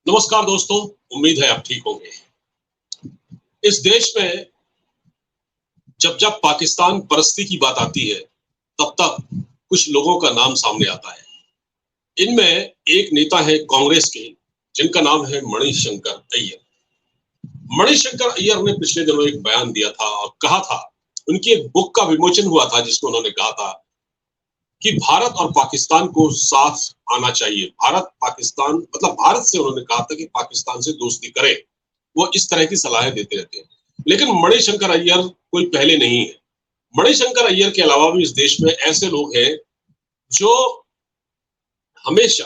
नमस्कार दोस्तों, उम्मीद है आप ठीक होंगे। इस देश में जब जब पाकिस्तान परस्ती की बात आती है, तब तक कुछ लोगों का नाम सामने आता है। इनमें एक नेता है कांग्रेस के, जिनका नाम है मणिशंकर अय्यर। मणिशंकर अय्यर ने पिछले दिनों एक बयान दिया था और कहा था, उनकी एक बुक का विमोचन हुआ था जिसमें उन्होंने कहा था कि भारत और पाकिस्तान को साथ आना चाहिए। भारत पाकिस्तान मतलब भारत से उन्होंने कहा था कि पाकिस्तान से दोस्ती करे। वो इस तरह की सलाहें देते रहते हैं। लेकिन मणिशंकर अय्यर कोई पहले नहीं है। मणिशंकर अय्यर के अलावा भी इस देश में ऐसे लोग हैं जो हमेशा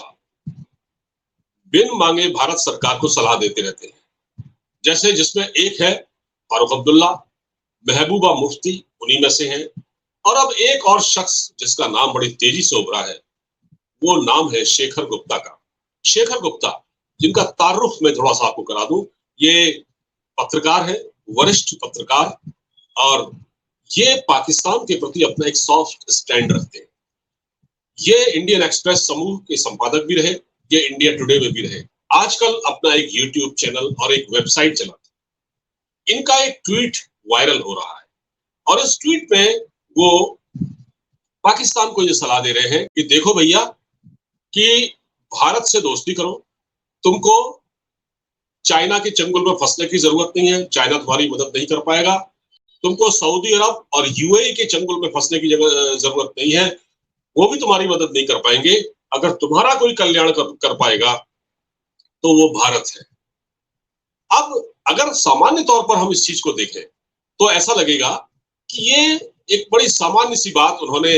बिन मांगे भारत सरकार को सलाह देते रहते हैं। जैसे जिसमें एक है फारूक अब्दुल्ला, महबूबा मुफ्ती उन्हीं में से हैं। और अब एक और शख्स जिसका नाम बड़ी तेजी से उभरा है, वो नाम है शेखर गुप्ता का। शेखर गुप्ता, जिनका तारुफ मैं थोड़ा सा आपको करा दूं, ये पत्रकार है, वरिष्ठ पत्रकार, और ये पाकिस्तान के प्रति अपना एक सॉफ्ट स्टैंड रखते हैं। ये इंडियन एक्सप्रेस समूह के संपादक भी रहे, ये इंडिया टुडे में भी रहे। आजकल अपना एक यूट्यूब चैनल और एक वेबसाइट चलाते। इनका एक ट्वीट वायरल हो रहा है और इस ट्वीट में वो पाकिस्तान को ये सलाह दे रहे हैं कि देखो भैया, कि भारत से दोस्ती करो, तुमको चाइना के चंगुल में फंसने की जरूरत नहीं है, चाइना तुम्हारी मदद नहीं कर पाएगा। तुमको सऊदी अरब और यूएई के चंगुल में फंसने की जरूरत नहीं है, वो भी तुम्हारी मदद नहीं कर पाएंगे। अगर तुम्हारा कोई कल्याण कर पाएगा तो वो भारत है। अब अगर सामान्य तौर पर हम इस चीज को देखें तो ऐसा लगेगा कि ये एक बड़ी सामान्य सी बात, उन्होंने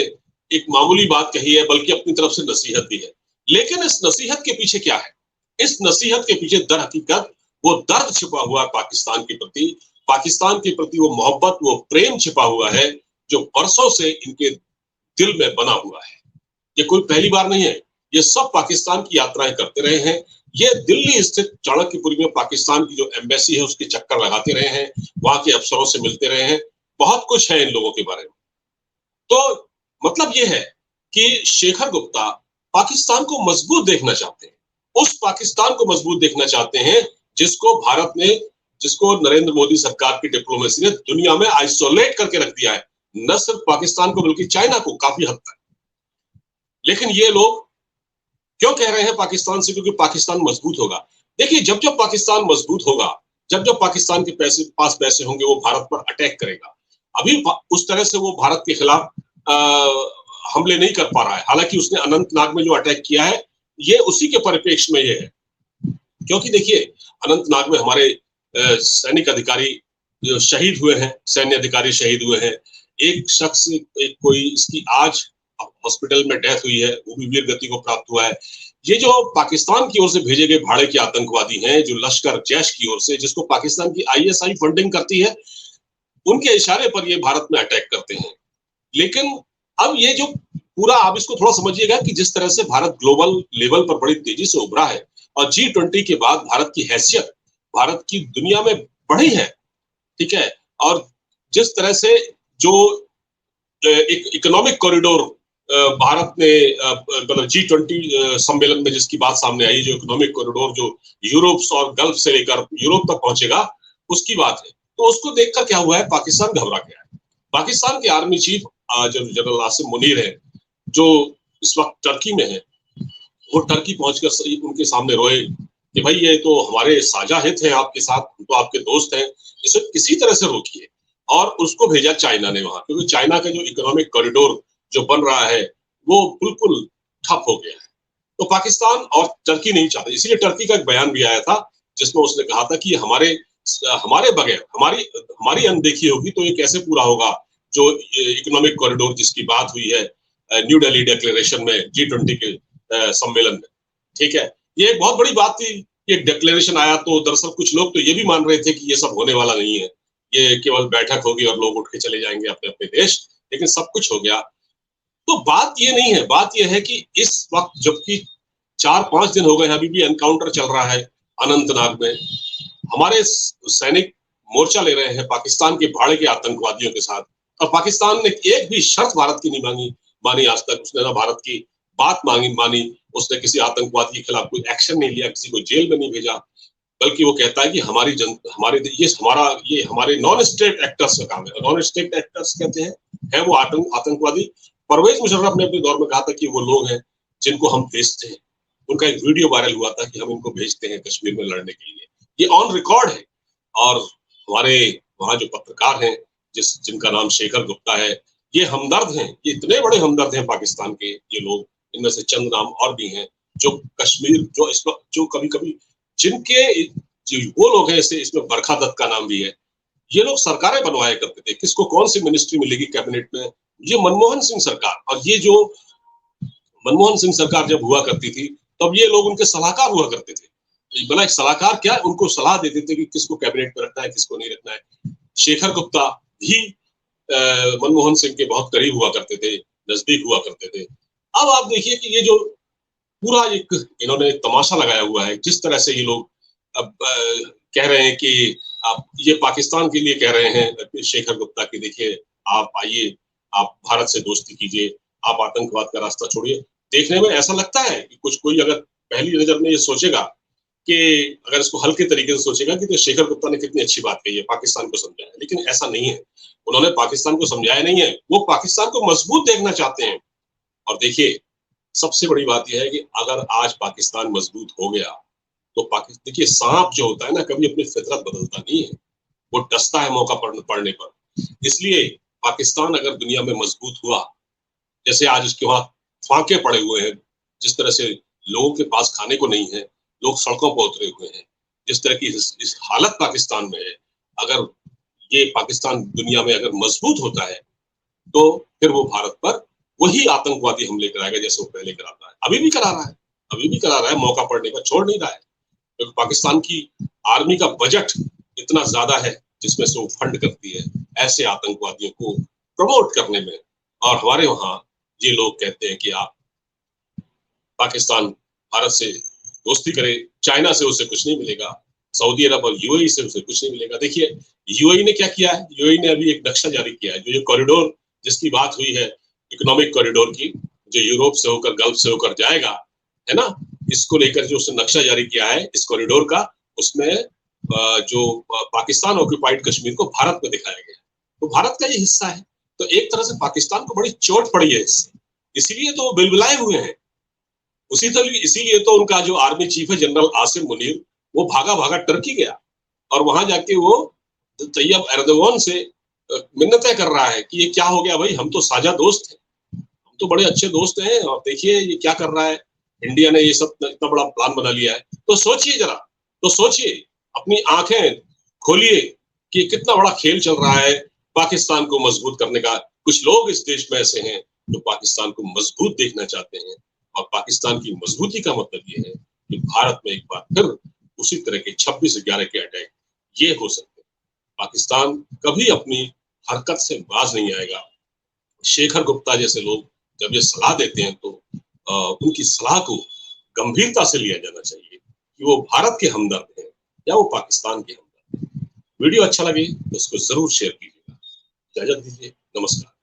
एक मामूली बात कही है, बल्कि अपनी तरफ से नसीहत दी है। लेकिन इस नसीहत के पीछे क्या है? इस नसीहत के पीछे दर हकीकत वो दर्द छिपा हुआ है पाकिस्तान के प्रति। पाकिस्तान के प्रति वो मोहब्बत, वो प्रेम छिपा हुआ है जो बरसों से इनके दिल में बना हुआ है। ये कोई पहली बार नहीं है, ये सब पाकिस्तान की यात्राएं करते रहे हैं। ये दिल्ली स्थित चाणक्यपुरी में पाकिस्तान की जो एम्बेसी है उसके चक्कर लगाते रहे हैं, वहां के अफसरों से मिलते रहे हैं। बहुत कुछ है इन लोगों के बारे में। तो मतलब ये है कि शेखर गुप्ता पाकिस्तान को मजबूत देखना चाहते हैं, उस पाकिस्तान को मजबूत देखना चाहते हैं जिसको भारत ने, जिसको नरेंद्र मोदी सरकार की डिप्लोमेसी ने दुनिया में आइसोलेट करके रख दिया है, न सिर्फ पाकिस्तान को बल्कि चाइना को काफी हद तक। लेकिन ये लोग क्यों कह रहे हैं पाकिस्तान से? क्योंकि पाकिस्तान मजबूत होगा। देखिए, जब जब पाकिस्तान मजबूत होगा, जब जब पाकिस्तान के पास पैसे होंगे, वो भारत पर अटैक करेगा। अभी उस तरह से वो भारत के खिलाफ हमले नहीं कर पा रहा है। हालांकि उसने अनंतनाग में जो अटैक किया है, ये उसी के परिप्रेक्ष्य में ये है। क्योंकि देखिए, अनंतनाग में हमारे सैनिक अधिकारी जो शहीद हुए हैं, सैन्य अधिकारी शहीद हुए हैं। एक शख्स, एक कोई इसकी आज हॉस्पिटल में डेथ हुई है, वो भी वीर गति को प्राप्त हुआ है। ये जो पाकिस्तान की ओर से भेजे गए भाड़े के आतंकवादी हैं, जो लश्कर जैश की ओर से, जिसको पाकिस्तान की आईएसआई फंडिंग करती है, उनके इशारे पर ये भारत में अटैक करते हैं। लेकिन अब ये जो पूरा, आप इसको थोड़ा समझिएगा कि जिस तरह से भारत ग्लोबल लेवल पर बड़ी तेजी से उभरा है और G20 के बाद भारत की हैसियत, भारत की दुनिया में बढ़ी है, ठीक है। और जिस तरह से जो एक इकोनॉमिक कॉरिडोर भारत ने, मतलब G20 सम्मेलन में जिसकी बात सामने आई, जो इकोनॉमिक कॉरिडोर जो यूरोप और गल्फ से लेकर यूरोप तक पहुंचेगा, उसकी बात है। तो उसको देखकर क्या हुआ है, पाकिस्तान घबरा गया है। पाकिस्तान के army chief general Asim Munir है, जो इस वक्त टर्की में है, वो टर्की पहुंचकर उनके सामने रोए कि भाई, ये तो हमारे साझा हित हैं आपके साथ, हम तो आपके दोस्त हैं, इसे किसी तरह से रोकिए। और उसको भेजा चाइना ने वहां, क्योंकि चाइना का जो इकोनॉमिक कॉरिडोर जो बन रहा है वो बिल्कुल ठप हो गया है। तो पाकिस्तान और टर्की नहीं चाहते, इसलिए टर्की का एक बयान भी आया था जिसमें उसने कहा था कि हमारे बगैर, हमारी अनदेखी होगी तो ये कैसे पूरा होगा, जो इकोनॉमिक कॉरिडोर जिसकी बात हुई है न्यू दिल्ली डिक्लेरेशन में, G20 के सम्मेलन में, ठीक है। ये एक बहुत बड़ी बात थी। ये डिक्लेरेशन आया तो दरअसल कुछ लोग तो ये भी मान रहे थे कि ये सब होने वाला नहीं है, ये केवल बैठक होगी और लोग उठ के चले जाएंगे अपने अपने देश, लेकिन सब कुछ हो गया। तो बात ये नहीं है, बात ये है कि इस वक्त जबकि 4-5 दिन हो गए, अभी भी एनकाउंटर चल रहा है अनंतनाग में, हमारे सैनिक मोर्चा ले रहे हैं पाकिस्तान के भाड़े के आतंकवादियों के साथ, और पाकिस्तान ने एक भी शर्त भारत की नहीं मानी आज तक। उसने ना भारत की बात मानी, उसने किसी आतंकवादी के खिलाफ कोई एक्शन नहीं लिया, किसी को जेल में नहीं भेजा, बल्कि वो कहता है कि ये हमारे नॉन स्टेट एक्टर्स का काम है। नॉन स्टेट एक्टर्स कहते हैं है वो आतंकवादी। परवेज मुशर्रफ ने अपने दौर में कहा था कि वो लोग हैं जिनको हम भेजते हैं। उनका एक वीडियो वायरल हुआ था कि हम इनको भेजते हैं कश्मीर में लड़ने के लिए। ये ऑन रिकॉर्ड है। और हमारे वहाँ जो पत्रकार हैं जिनका नाम शेखर गुप्ता है, ये हमदर्द हैं, ये इतने बड़े हमदर्द हैं पाकिस्तान के ये लोग। इनमें से चंद नाम और भी हैं जो कश्मीर जो कभी कभी जिनके जो वो लोग हैं, इसमें बरखा दत्त का नाम भी है। ये लोग सरकारें बनवाया करते थे, किसको कौन सी मिनिस्ट्री मिलेगी कैबिनेट में, ये मनमोहन सिंह सरकार। और ये जो मनमोहन सिंह सरकार जब हुआ करती थी तब ये लोग उनके सलाहकार हुआ करते थे। भला एक सलाहकार क्या, उनको सलाह देते थे कि किसको कैबिनेट में रखना है, किसको नहीं रखना है। शेखर गुप्ता भी मनमोहन सिंह के बहुत करीब हुआ करते थे, नजदीक हुआ करते थे। अब आप देखिए कि ये जो पूरा एक इन्होंने तमाशा लगाया हुआ है, जिस तरह से ये लोग अब कह रहे हैं कि आप ये पाकिस्तान के लिए कह रहे हैं शेखर गुप्ता की, देखिए आप आइए, आप भारत से दोस्ती कीजिए, आप आतंकवाद का रास्ता छोड़िए। देखने में ऐसा लगता है कि कोई अगर पहली नजर में ये सोचेगा कि अगर इसको हल्के तरीके से सोचेगा कि तो शेखर गुप्ता ने कितनी अच्छी बात कही है, पाकिस्तान को समझाया, लेकिन ऐसा नहीं है। उन्होंने पाकिस्तान को समझाया नहीं है, वो पाकिस्तान को मजबूत देखना चाहते हैं। और देखिए सबसे बड़ी बात यह है कि अगर आज पाकिस्तान मजबूत हो गया तो पाकिस्तान, देखिए सांप जो होता है ना, कभी अपनी फितरत बदलता नहीं है, वो डसता है मौका पड़ने पर। इसलिए पाकिस्तान अगर दुनिया में मजबूत हुआ, जैसे आज उसके वहां फांके पड़े हुए हैं, जिस तरह से लोगों के पास खाने को नहीं है, लोग सड़कों पर उतरे हुए हैं, जिस तरह की इस हालत पाकिस्तान में है, अगर ये पाकिस्तान दुनिया में अगर मजबूत होता है तो फिर वो भारत पर वही आतंकवादी हमले कराएगा जैसे वो पहले कराता है, अभी भी करा रहा है, मौका पड़ने का छोड़ नहीं रहा है। क्योंकि पाकिस्तान की आर्मी का बजट इतना ज्यादा है जिसमें से वो फंड करती है ऐसे आतंकवादियों को प्रमोट करने में। और हमारे वहां ये लोग कहते हैं कि आप पाकिस्तान भारत से दोस्ती करे, चाइना से उसे कुछ नहीं मिलेगा, सऊदी अरब और यूएई से उसे कुछ नहीं मिलेगा। देखिए यूएई ने क्या किया है, यूएई ने अभी एक नक्शा जारी किया है, जो ये कॉरिडोर जिसकी बात हुई है, इकोनॉमिक कॉरिडोर की, जो यूरोप से होकर गल्फ से होकर जाएगा, है ना, इसको लेकर जो उसने नक्शा जारी किया है इस कॉरिडोर का, उसमें जो पाकिस्तान ऑक्यूपाइड कश्मीर को भारत में दिखाया गया, तो भारत का ये हिस्सा है। तो एक तरह से पाकिस्तान को बड़ी चोट पड़ी है इससे, इसीलिए तो वो बिलबिलाए हुए हैं। इसीलिए तो उनका जो आर्मी चीफ है जनरल आसिम मुनीर, वो भागा भागा टर्की गया और वहां जाके वो तैयब एर्दोगान से मिन्नतें कर रहा है कि ये क्या हो गया भाई, हम तो साझा दोस्त हैं, हम तो बड़े अच्छे दोस्त हैं, और देखिए ये क्या कर रहा है, इंडिया ने ये सब इतना बड़ा प्लान बना लिया है। तो सोचिए जरा, तो सोचिए, अपनी आंखें खोलिए कि कितना बड़ा खेल चल रहा है पाकिस्तान को मजबूत करने का। कुछ लोग इस देश में ऐसे हैं जो पाकिस्तान को मजबूत देखना चाहते हैं, और पाकिस्तान की मजबूती का मतलब ये है कि भारत में एक बार फिर उसी तरह के 26/11 के अटैक ये हो सकते हैं। पाकिस्तान कभी अपनी हरकत से बाज नहीं आएगा। शेखर गुप्ता जैसे लोग जब ये सलाह देते हैं तो उनकी सलाह को गंभीरता से लिया जाना चाहिए कि वो भारत के हमदर्द हैं या वो पाकिस्तान के हमदर्द हैं। वीडियो अच्छा लगे तो उसको जरूर शेयर कीजिएगा। इजाजत दीजिए, नमस्कार।